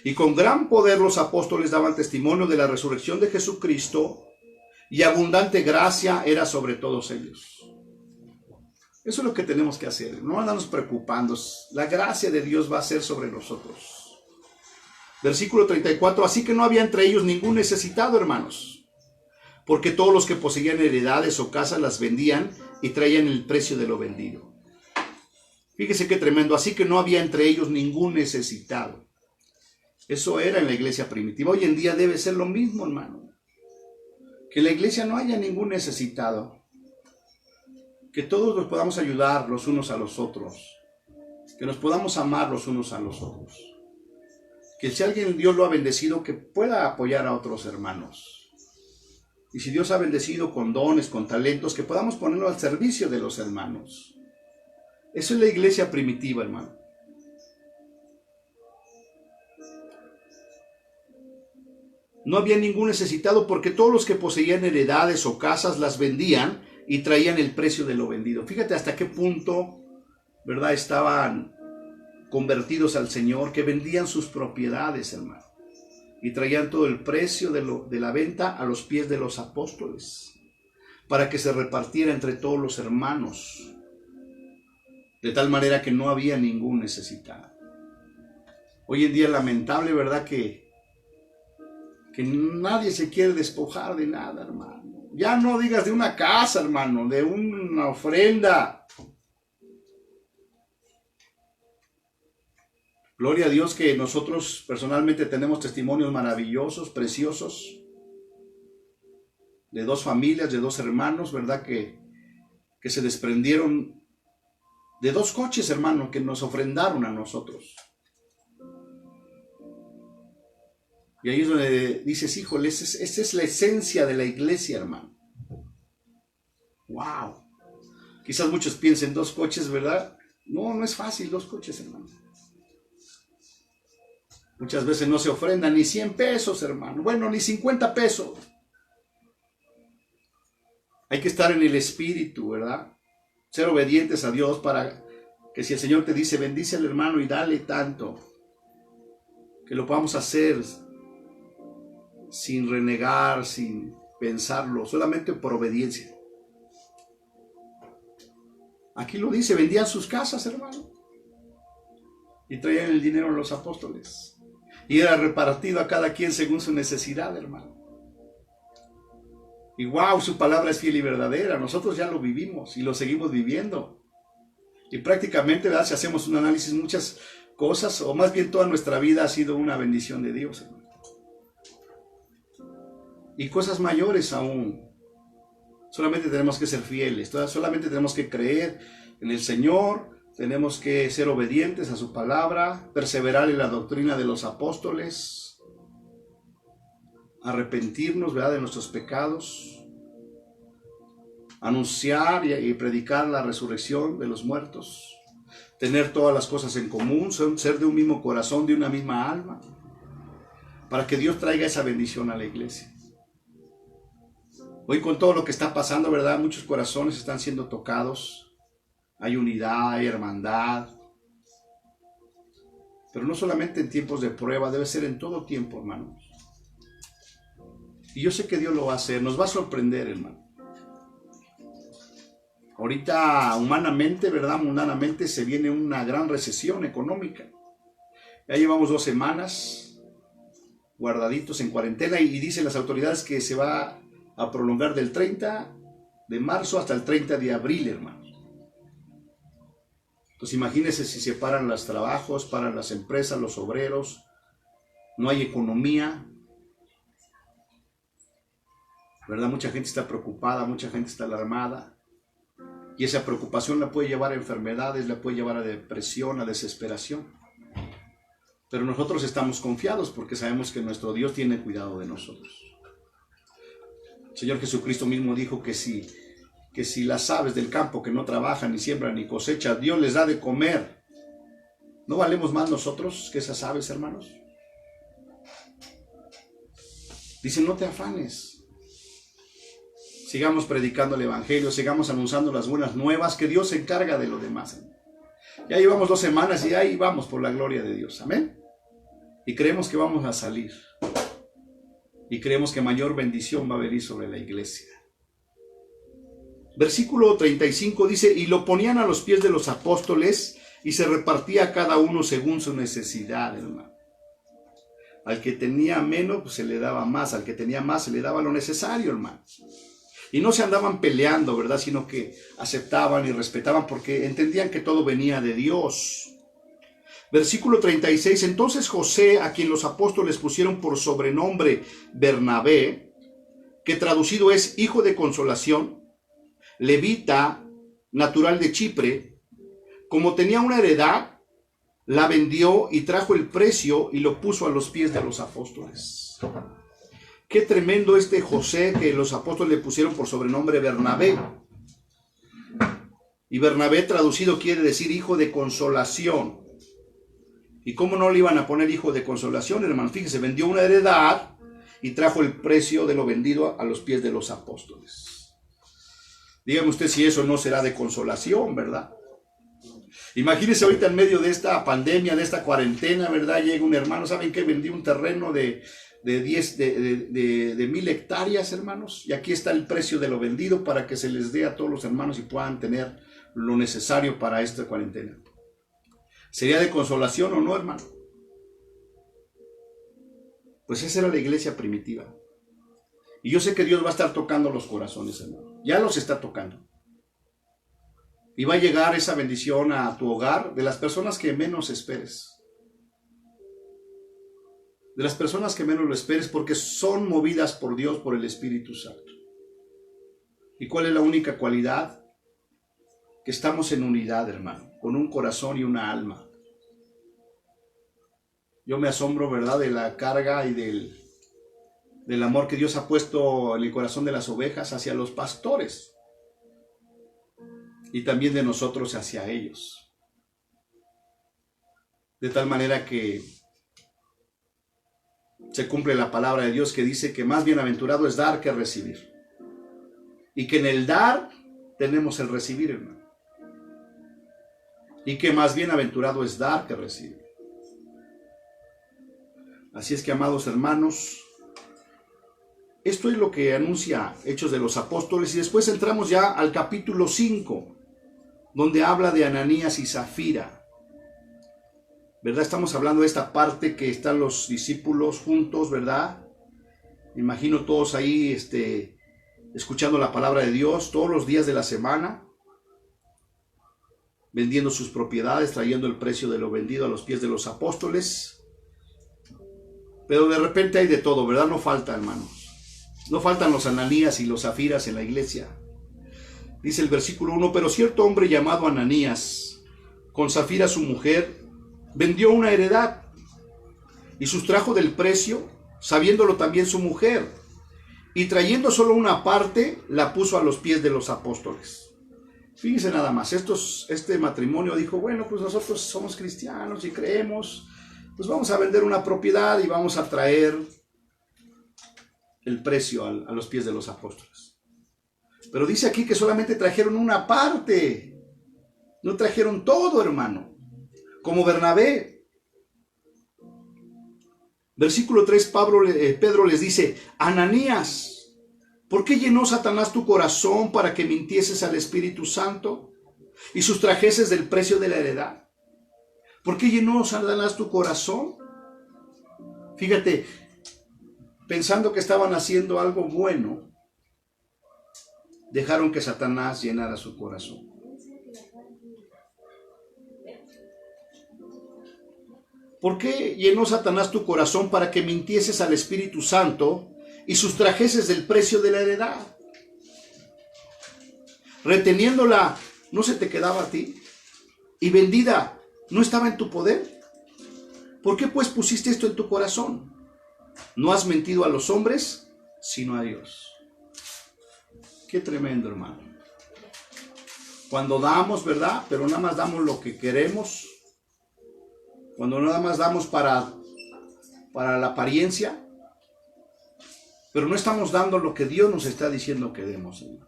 Y con gran poder los apóstoles daban testimonio de la resurrección de Jesucristo, y abundante gracia era sobre todos ellos. Eso es lo que tenemos que hacer, no andarnos preocupando. La gracia de Dios va a ser sobre nosotros. Versículo 34, así que no había entre ellos ningún necesitado, hermanos, porque todos los que poseían heredades o casas las vendían y traían el precio de lo vendido. Fíjese qué tremendo, así que no había entre ellos ningún necesitado. Eso era en la iglesia primitiva. Hoy en día debe ser lo mismo, hermano. Que en la iglesia no haya ningún necesitado. Que todos nos podamos ayudar los unos a los otros. Que nos podamos amar los unos a los otros. Que si alguien Dios lo ha bendecido, que pueda apoyar a otros hermanos. Y si Dios ha bendecido con dones, con talentos, que podamos ponerlo al servicio de los hermanos. Eso es la iglesia primitiva, hermano. No había ningún necesitado porque todos los que poseían heredades o casas las vendían y traían el precio de lo vendido. Fíjate hasta qué punto, ¿verdad? Estaban convertidos al Señor, que vendían sus propiedades, hermano. Y traían todo el precio de la venta a los pies de los apóstoles, para que se repartiera entre todos los hermanos. De tal manera que no había ningún necesitado. Hoy en día es lamentable, ¿verdad? Que nadie se quiere despojar de nada, hermano. Ya no digas de una casa, hermano, de una ofrenda. Gloria a Dios que nosotros personalmente tenemos testimonios maravillosos, preciosos, de dos familias, de dos hermanos, ¿verdad? Que se desprendieron de dos coches, hermano, que nos ofrendaron a nosotros. Y ahí es donde dices, híjole, esa es la esencia de la iglesia, hermano. ¡Wow! Quizás muchos piensen dos coches, ¿verdad? No es fácil dos coches, hermano. Muchas veces no se ofrendan ni 100 pesos, hermano. Bueno, ni 50 pesos. Hay que estar en el espíritu, ¿verdad? Ser obedientes a Dios para que si el Señor te dice, bendice al hermano y dale tanto, que lo podamos hacer sin renegar, sin pensarlo, solamente por obediencia. Aquí lo dice, vendían sus casas, hermano, y traían el dinero a los apóstoles, y era repartido a cada quien según su necesidad, hermano. Y wow, su palabra es fiel y verdadera. Nosotros ya lo vivimos y lo seguimos viviendo. Y prácticamente, ¿verdad? Si hacemos un análisis, muchas cosas, o más bien toda nuestra vida ha sido una bendición de Dios, hermano. Y cosas mayores aún. Solamente tenemos que ser fieles, solamente tenemos que creer en el Señor, tenemos que ser obedientes a su palabra, perseverar en la doctrina de los apóstoles, arrepentirnos, ¿verdad?, de nuestros pecados, anunciar y predicar la resurrección de los muertos, tener todas las cosas en común, ser de un mismo corazón, de una misma alma, para que Dios traiga esa bendición a la iglesia. Hoy con todo lo que está pasando, ¿verdad? Muchos corazones están siendo tocados. Hay unidad, hay hermandad. Pero no solamente en tiempos de prueba, debe ser en todo tiempo, hermanos. Y yo sé que Dios lo va a hacer, nos va a sorprender, hermano. Ahorita humanamente, ¿verdad? Mundanamente se viene una gran recesión económica. Ya llevamos 2 semanas guardaditos en cuarentena y dicen las autoridades que se va a prolongar del 30 de marzo hasta el 30 de abril, hermanos. Entonces imagínense si se paran los trabajos, paran las empresas, los obreros, no hay economía, ¿verdad? Mucha gente está preocupada, mucha gente está alarmada. Y esa preocupación la puede llevar a enfermedades, la puede llevar a depresión, a desesperación. Pero nosotros estamos confiados porque sabemos que nuestro Dios tiene cuidado de nosotros. El Señor Jesucristo mismo dijo que si las aves del campo que no trabajan, ni siembran, ni cosechan, Dios les da de comer. ¿No valemos más nosotros que esas aves, hermanos? Dice, no te afanes. Sigamos predicando el evangelio, sigamos anunciando las buenas nuevas, que Dios se encarga de lo demás. Ya llevamos 2 semanas y ahí vamos por la gloria de Dios. Amén. Y creemos que vamos a salir. Y creemos que mayor bendición va a venir sobre la iglesia. Versículo 35 dice, y lo ponían a los pies de los apóstoles y se repartía a cada uno según su necesidad, hermano. Al que tenía menos, pues se le daba más. Al que tenía más, se le daba lo necesario, hermano. Y no se andaban peleando, ¿verdad? Sino que aceptaban y respetaban porque entendían que todo venía de Dios. Versículo 36. Entonces José, a quien los apóstoles pusieron por sobrenombre Bernabé, que traducido es hijo de consolación, levita, natural de Chipre, como tenía una heredad, la vendió y trajo el precio y lo puso a los pies de los apóstoles. Qué tremendo este José que los apóstoles le pusieron por sobrenombre Bernabé. Y Bernabé traducido quiere decir hijo de consolación. ¿Y cómo no le iban a poner hijo de consolación, hermano? Fíjese, vendió una heredad y trajo el precio de lo vendido a los pies de los apóstoles. Dígame usted si eso no será de consolación, ¿verdad? Imagínese ahorita en medio de esta pandemia, de esta cuarentena, ¿verdad? Llega un hermano, ¿saben qué? Vendí un terreno de 1000 hectáreas, hermanos, y aquí está el precio de lo vendido para que se les dé a todos los hermanos y puedan tener lo necesario para esta cuarentena. ¿Sería de consolación o no, hermano? Pues esa era la iglesia primitiva. Y yo sé que Dios va a estar tocando los corazones, hermano. Ya los está tocando. Y va a llegar esa bendición a tu hogar de las personas que menos esperes. De las personas que menos lo esperes, porque son movidas por Dios, por el Espíritu Santo. ¿Y cuál es la única cualidad? Que estamos en unidad, hermano, con un corazón y una alma. Yo me asombro, ¿verdad?, de la carga y del amor que Dios ha puesto en el corazón de las ovejas hacia los pastores. Y también de nosotros hacia ellos. De tal manera que se cumple la palabra de Dios que dice que más bienaventurado es dar que recibir. Y que en el dar tenemos el recibir, hermano. Y que más bienaventurado es dar que recibir. Así es que, amados hermanos, esto es lo que anuncia Hechos de los Apóstoles. Y después entramos ya al capítulo 5, donde habla de Ananías y Zafira. ¿Verdad? Estamos hablando de esta parte que están los discípulos juntos, ¿verdad? Me imagino todos ahí escuchando la palabra de Dios todos los días de la semana, vendiendo sus propiedades, trayendo el precio de lo vendido a los pies de los apóstoles. Pero de repente hay de todo, ¿verdad? No falta, hermanos. No faltan los Ananías y los Zafiras en la iglesia. Dice el versículo 1, pero cierto hombre llamado Ananías, con Zafira su mujer, vendió una heredad y sustrajo del precio, sabiéndolo también su mujer, y trayendo solo una parte, la puso a los pies de los apóstoles. Fíjense nada más, este matrimonio dijo, bueno, pues nosotros somos cristianos y creemos, pues vamos a vender una propiedad y vamos a traer el precio a los pies de los apóstoles. Pero dice aquí que solamente trajeron una parte, no trajeron todo, hermano. Como Bernabé, Versículo 3, Pedro les dice, Ananías, ¿por qué llenó Satanás tu corazón para que mintieses al Espíritu Santo y sustrajeses del precio de la heredad? ¿Por qué llenó Satanás tu corazón? Fíjate, pensando que estaban haciendo algo bueno, dejaron que Satanás llenara su corazón. ¿Por qué llenó Satanás tu corazón para que mintieses al Espíritu Santo y sustrajeses del precio de la heredad? Reteniéndola, ¿no se te quedaba a ti? Y vendida, ¿no estaba en tu poder? ¿Por qué pues pusiste esto en tu corazón? No has mentido a los hombres, sino a Dios. Qué tremendo, hermano. Cuando damos, ¿verdad? Pero nada más damos lo que queremos. Cuando nada más damos para la apariencia. Pero no estamos dando lo que Dios nos está diciendo que demos, hermano.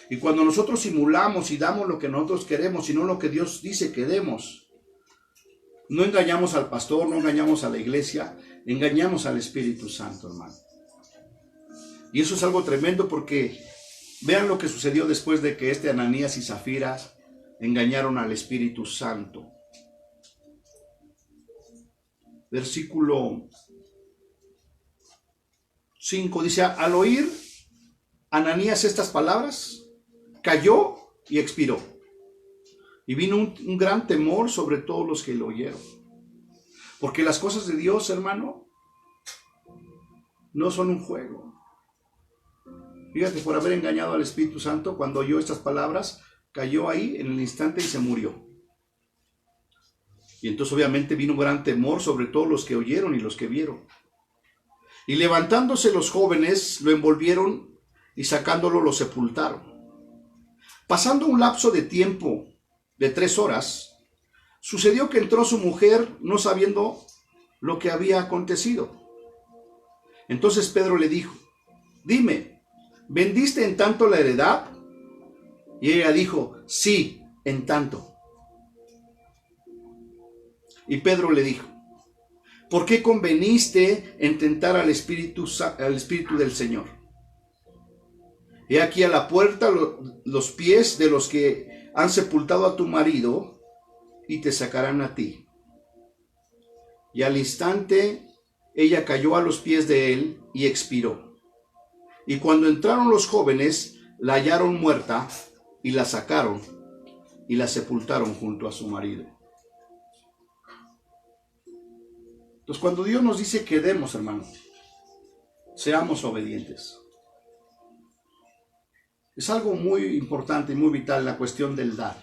Y cuando nosotros simulamos y damos lo que nosotros queremos, y no lo que Dios dice que demos, no engañamos al pastor, no engañamos a la iglesia, engañamos al Espíritu Santo, hermano. Y eso es algo tremendo porque vean lo que sucedió después de que Ananías y Zafira engañaron al Espíritu Santo. Versículo 5 dice, al oír Ananías estas palabras, cayó y expiró. Y vino un gran temor sobre todos los que lo oyeron. Porque las cosas de Dios, hermano, no son un juego. Fíjate, por haber engañado al Espíritu Santo, cuando oyó estas palabras, cayó ahí en el instante y se murió. Y entonces obviamente vino un gran temor sobre todos los que oyeron y los que vieron. Y levantándose los jóvenes, lo envolvieron y sacándolo lo sepultaron. Pasando un lapso de tiempo de 3 horas, sucedió que entró su mujer no sabiendo lo que había acontecido. Entonces Pedro le dijo, dime, ¿vendiste en tanto la heredad? Y ella dijo, sí, en tanto. Y Pedro le dijo, ¿por qué conveniste en tentar al Espíritu del Señor? He aquí a la puerta los pies de los que han sepultado a tu marido y te sacarán a ti. Y al instante ella cayó a los pies de él y expiró. Y cuando entraron los jóvenes, la hallaron muerta y la sacaron y la sepultaron junto a su marido. Entonces, cuando Dios nos dice que demos, hermano, seamos obedientes. Es algo muy importante y muy vital la cuestión del dar.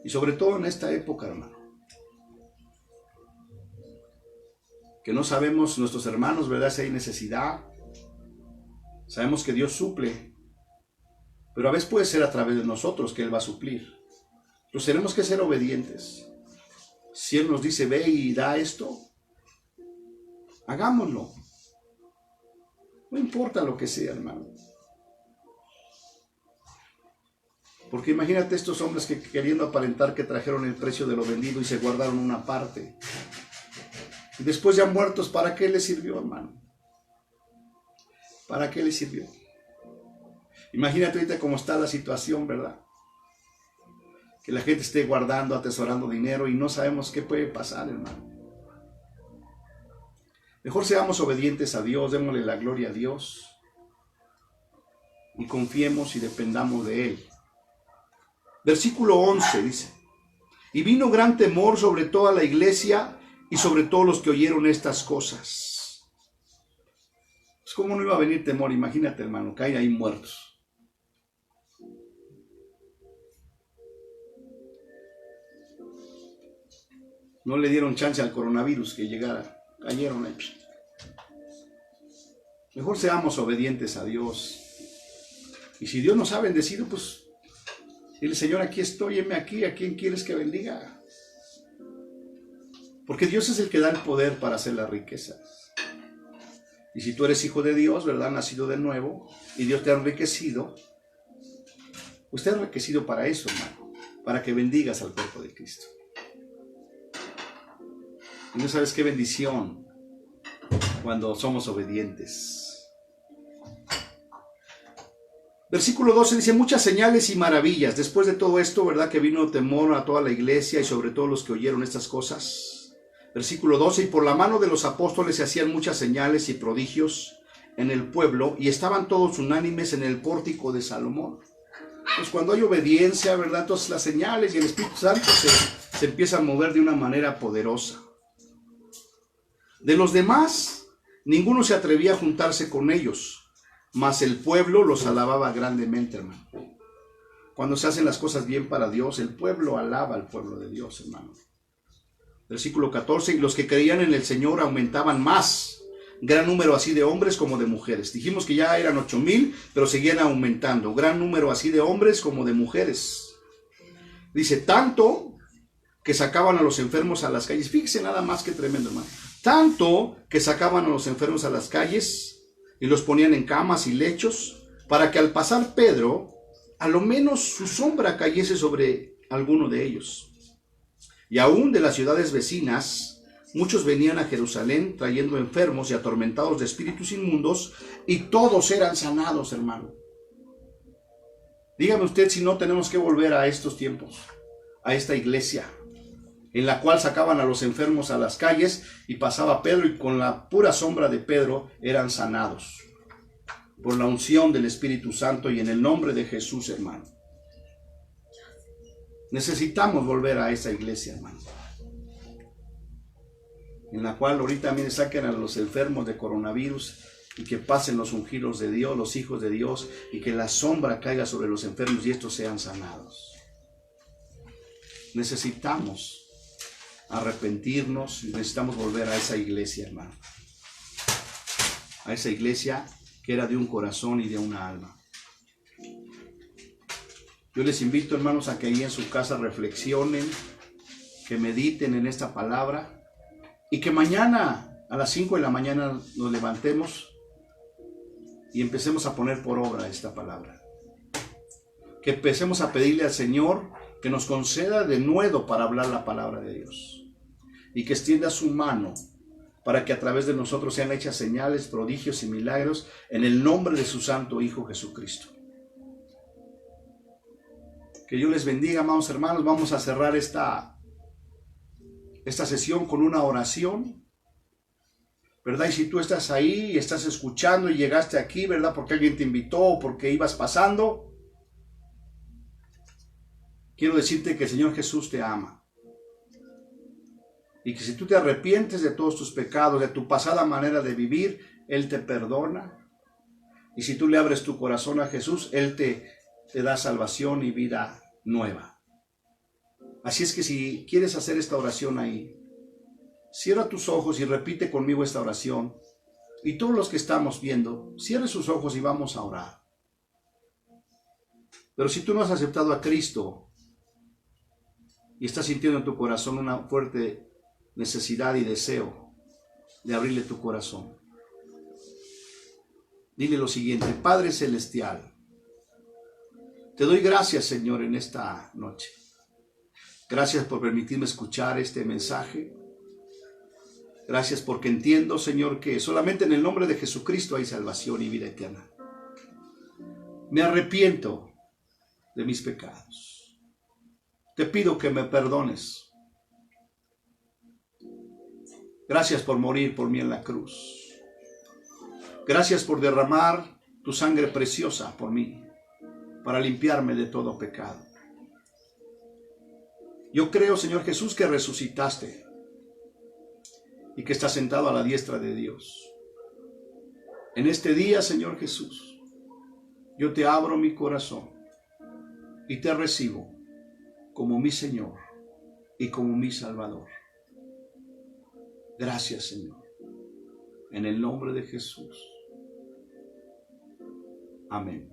Y sobre todo en esta época, hermano. Que no sabemos, nuestros hermanos, ¿verdad? Si hay necesidad. Sabemos que Dios suple. Pero a veces puede ser a través de nosotros que Él va a suplir. Entonces tenemos que ser obedientes. Si Él nos dice, ve y da esto, hagámoslo. No importa lo que sea, hermano. Porque imagínate estos hombres que queriendo aparentar que trajeron el precio de lo vendido y se guardaron una parte. Y después ya muertos, ¿para qué les sirvió, hermano? ¿Para qué les sirvió? Imagínate ahorita cómo está la situación, ¿verdad? Que la gente esté guardando, atesorando dinero y no sabemos qué puede pasar, hermano. Mejor seamos obedientes a Dios, démosle la gloria a Dios y confiemos y dependamos de Él. Versículo 11 dice, y vino gran temor sobre toda la iglesia y sobre todos los que oyeron estas cosas. Pues ¿cómo no iba a venir temor? Imagínate, hermano, caer ahí muertos. No le dieron chance al coronavirus que llegara. Cayeron ahí. Mejor seamos obedientes a Dios. Y si Dios nos ha bendecido, pues dile, Señor, aquí estoy, heme aquí, ¿a quién quieres que bendiga? Porque Dios es el que da el poder para hacer las riquezas. Y si tú eres hijo de Dios, ¿verdad? Nacido de nuevo, y Dios te ha enriquecido, usted ha enriquecido para eso, hermano, para que bendigas al cuerpo de Cristo. Y no sabes qué bendición cuando somos obedientes. Versículo 12 dice, muchas señales y maravillas. Después de todo esto, ¿verdad? Que vino temor a toda la iglesia y sobre todo los que oyeron estas cosas. Versículo 12, y por la mano de los apóstoles se hacían muchas señales y prodigios en el pueblo y estaban todos unánimes en el pórtico de Salomón. Pues cuando hay obediencia, ¿verdad? Entonces las señales y el Espíritu Santo se empiezan a mover de una manera poderosa. De los demás, ninguno se atrevía a juntarse con ellos, mas el pueblo los alababa grandemente, hermano. Cuando se hacen las cosas bien para Dios, el pueblo alaba al pueblo de Dios, hermano. Versículo 14, y los que creían en el Señor aumentaban más, gran número así de hombres como de mujeres. Dijimos que ya eran 8,000, pero seguían aumentando, gran número así de hombres como de mujeres. Dice, tanto que sacaban a los enfermos a las calles. Fíjese nada más que tremendo, hermano. Tanto que sacaban a los enfermos a las calles y los ponían en camas y lechos, para que al pasar Pedro, a lo menos su sombra cayese sobre alguno de ellos. Y aún de las ciudades vecinas, muchos venían a Jerusalén trayendo enfermos y atormentados de espíritus inmundos, y todos eran sanados, hermano. Dígame usted si no tenemos que volver a estos tiempos, a esta iglesia, en la cual sacaban a los enfermos a las calles y pasaba Pedro y con la pura sombra de Pedro eran sanados. Por la unción del Espíritu Santo y en el nombre de Jesús, hermano. Necesitamos volver a esa iglesia, hermano. En la cual ahorita también saquen a los enfermos de coronavirus y que pasen los ungidos de Dios, los hijos de Dios, y que la sombra caiga sobre los enfermos y estos sean sanados. Necesitamos arrepentirnos y necesitamos volver a esa iglesia, hermano. A esa iglesia que era de un corazón y de una alma. Yo les invito, hermanos, a que ahí en su casa reflexionen, que mediten en esta palabra y que mañana a las 5 de la mañana nos levantemos y empecemos a poner por obra esta palabra. Que empecemos a pedirle al Señor que nos conceda denuedo para hablar la palabra de Dios y que extienda su mano para que a través de nosotros sean hechas señales, prodigios y milagros en el nombre de su santo Hijo Jesucristo. Que Dios les bendiga, amados hermanos. Vamos a cerrar esta sesión con una oración, ¿verdad? Y si tú estás ahí y estás escuchando y llegaste aquí, ¿verdad? Porque alguien te invitó o porque ibas pasando, quiero decirte que el Señor Jesús te ama. Y que si tú te arrepientes de todos tus pecados, de tu pasada manera de vivir, Él te perdona. Y si tú le abres tu corazón a Jesús, Él te da salvación y vida nueva. Así es que si quieres hacer esta oración ahí, cierra tus ojos y repite conmigo esta oración. Y todos los que estamos viendo, cierre sus ojos y vamos a orar. Pero si tú no has aceptado a Cristo y estás sintiendo en tu corazón una fuerte necesidad y deseo de abrirle tu corazón, dile lo siguiente: Padre Celestial, te doy gracias, Señor, en esta noche. Gracias por permitirme escuchar este mensaje. Gracias porque entiendo, Señor, que solamente en el nombre de Jesucristo hay salvación y vida eterna. Me arrepiento de mis pecados. Te pido que me perdones. Gracias por morir por mí en la cruz. Gracias por derramar tu sangre preciosa por mí, para limpiarme de todo pecado. Yo creo, Señor Jesús, que resucitaste y que estás sentado a la diestra de Dios. En este día, Señor Jesús, yo te abro mi corazón y te recibo como mi Señor y como mi Salvador. Gracias, Señor, en el nombre de Jesús. Amén.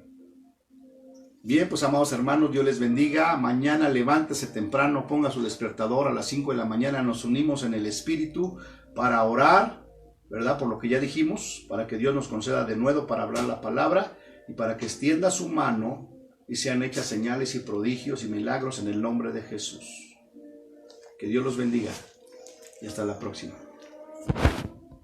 Bien, pues amados hermanos, Dios les bendiga. Mañana levántese temprano, ponga su despertador a las 5 de la mañana. Nos unimos en el Espíritu para orar, ¿verdad? Por lo que ya dijimos, para que Dios nos conceda de nuevo para hablar la palabra y para que extienda su mano y sean hechas señales y prodigios y milagros en el nombre de Jesús. Que Dios los bendiga. y hasta la próxima.